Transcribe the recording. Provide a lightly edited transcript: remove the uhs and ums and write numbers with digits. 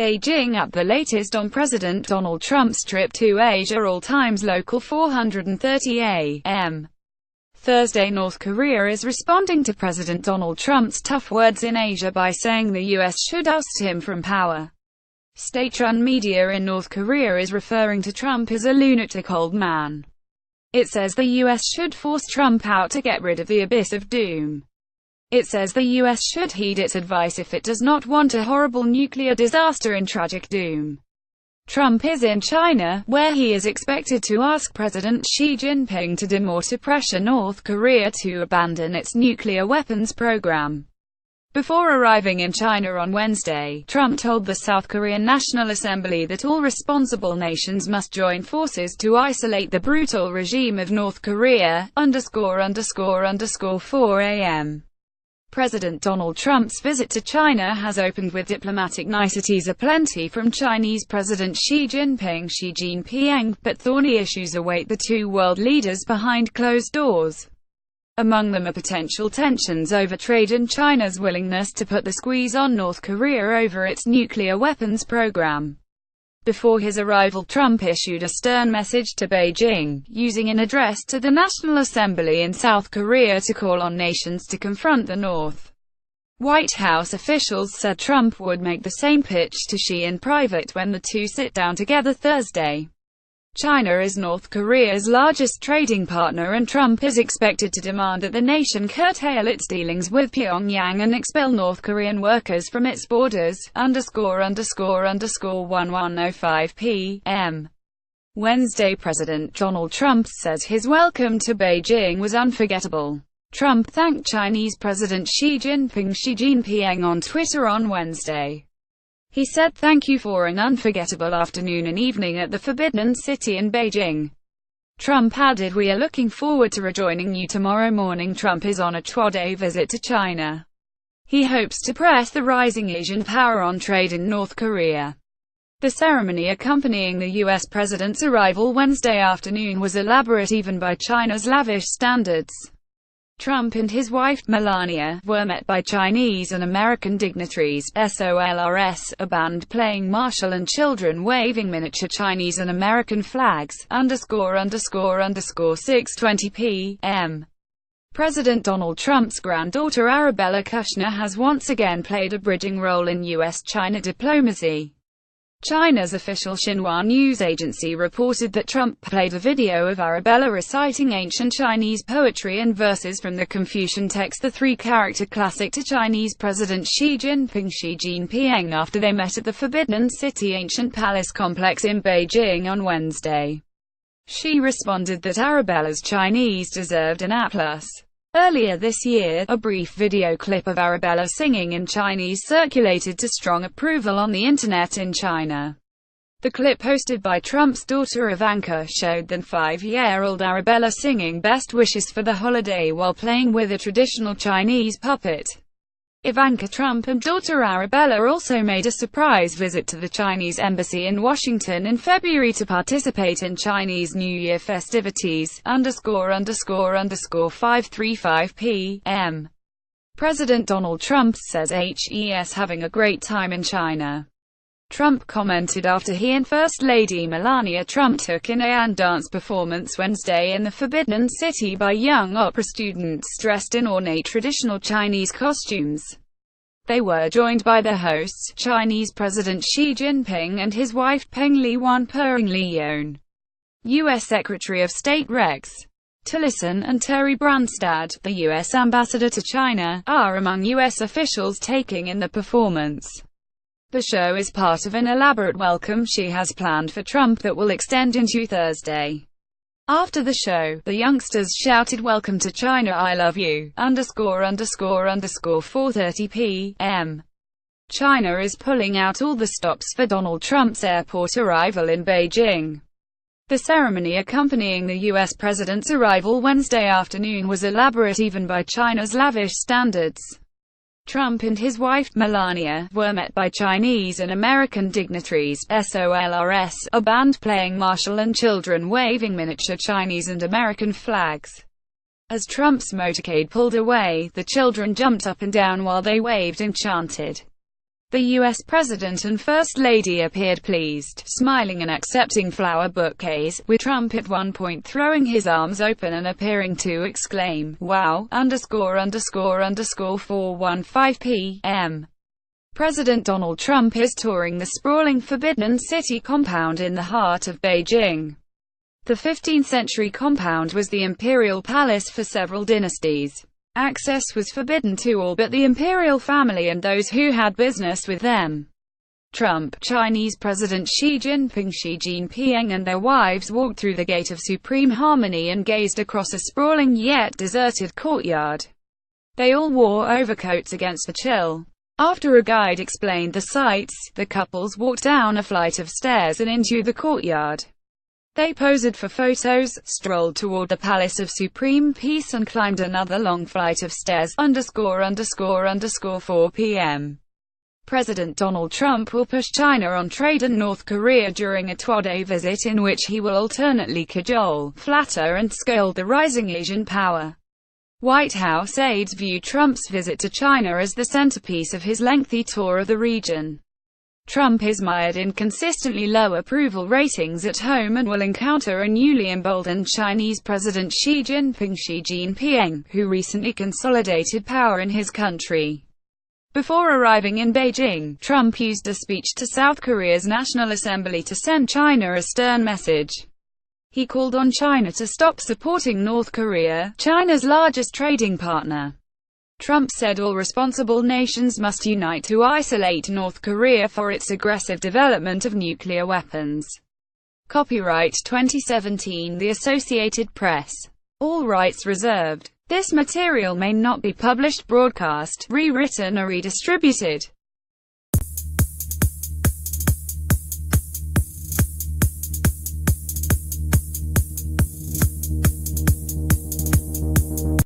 Beijing Up The Latest on President Donald Trump's trip to Asia. All times local 4:30 a.m. Thursday. North Korea is responding to President Donald Trump's tough words in Asia by saying the U.S. should oust him from power. State-run media in North Korea is referring to Trump as a lunatic old man. It says the U.S. should force Trump out to get rid of the abyss of doom. It says the U.S. should heed its advice if it does not want a horrible nuclear disaster and tragic doom. Trump is in China, where he is expected to ask President Xi Jinping to do more to pressure North Korea to abandon its nuclear weapons program. Before arriving in China on Wednesday, Trump told the South Korean National Assembly that all responsible nations must join forces to isolate the brutal regime of North Korea. 4 a.m. President Donald Trump's visit to China has opened with diplomatic niceties aplenty from Chinese President Xi Jinping, but thorny issues await the two world leaders behind closed doors. Among them are potential tensions over trade and China's willingness to put the squeeze on North Korea over its nuclear weapons program. Before his arrival, Trump issued a stern message to Beijing, using an address to the National Assembly in South Korea to call on nations to confront the North. White House officials said Trump would make the same pitch to Xi in private when the two sit down together Thursday. China is North Korea's largest trading partner, and Trump is expected to demand that the nation curtail its dealings with Pyongyang and expel North Korean workers from its borders. 11:05 p.m. Wednesday. President Donald Trump says his welcome to Beijing was unforgettable. Trump thanked Chinese President Xi Jinping on Twitter on Wednesday. He said, "Thank you for an unforgettable afternoon and evening at the Forbidden City in Beijing." Trump added, "We are looking forward to rejoining you tomorrow morning." Trump is on a 2-day visit to China. He hopes to press the rising Asian power on trade in North Korea. The ceremony accompanying the U.S. president's arrival Wednesday afternoon was elaborate even by China's lavish standards. Trump and his wife, Melania, were met by Chinese and American dignitaries, SOLRS, a band playing martial and children waving miniature Chinese and American flags. 6:20 p.m. President Donald Trump's granddaughter Arabella Kushner has once again played a bridging role in U.S.-China diplomacy. China's official Xinhua news agency reported that Trump played a video of Arabella reciting ancient Chinese poetry and verses from the Confucian text, the three-character classic, to Chinese President Xi Jinping after they met at the Forbidden City ancient palace complex in Beijing on Wednesday. Xi responded that Arabella's Chinese deserved an A+. Earlier this year, a brief video clip of Arabella singing in Chinese circulated to strong approval on the internet in China. The clip, posted by Trump's daughter Ivanka, showed the 5-year-old Arabella singing best wishes for the holiday while playing with a traditional Chinese puppet. Ivanka Trump and daughter Arabella also made a surprise visit to the Chinese embassy in Washington in February to participate in Chinese New Year festivities. 5:35 p.m. President Donald Trump says he's having a great time in China. Trump commented after he and First Lady Melania Trump took in a dance performance Wednesday in the Forbidden City by young opera students dressed in ornate traditional Chinese costumes. They were joined by their hosts, Chinese President Xi Jinping and his wife Peng Liyuan. U.S. Secretary of State Rex Tillerson and Terry Branstad, the U.S. ambassador to China, are among U.S. officials taking in the performance. The show is part of an elaborate welcome Xi has planned for Trump that will extend into Thursday. After the show, the youngsters shouted, "Welcome to China, I love you." 4:30 p.m. China is pulling out all the stops for Donald Trump's airport arrival in Beijing. The ceremony accompanying the U.S. president's arrival Wednesday afternoon was elaborate even by China's lavish standards. Trump and his wife, Melania, were met by Chinese and American dignitaries, SOLRS, a band playing martial and children waving miniature Chinese and American flags. As Trump's motorcade pulled away, the children jumped up and down while they waved and chanted. The U.S. President and First Lady appeared pleased, smiling and accepting flower bouquets, with Trump at one point throwing his arms open and appearing to exclaim, "Wow, ____4:15 p.m. President Donald Trump is touring the sprawling Forbidden City compound in the heart of Beijing. The 15th-century compound was the imperial palace for several dynasties. Access was forbidden to all but the imperial family and those who had business with them. Trump, Chinese President Xi Jinping and their wives walked through the Gate of Supreme Harmony and gazed across a sprawling yet deserted courtyard. They all wore overcoats against the chill. After a guide explained the sights, the couples walked down a flight of stairs and into the courtyard. They posed for photos, strolled toward the Palace of Supreme Peace and climbed another long flight of stairs, ___4 p.m. President Donald Trump will push China on trade and North Korea during a two-day visit in which he will alternately cajole, flatter and scold the rising Asian power. White House aides view Trump's visit to China as the centerpiece of his lengthy tour of the region. Trump is mired in consistently low approval ratings at home and will encounter a newly emboldened Chinese President Xi Jinping, who recently consolidated power in his country. Before arriving in Beijing, Trump used a speech to South Korea's National Assembly to send China a stern message. He called on China to stop supporting North Korea, China's largest trading partner. Trump said all responsible nations must unite to isolate North Korea for its aggressive development of nuclear weapons. Copyright 2017 The Associated Press. All rights reserved. This material may not be published, broadcast, rewritten or redistributed.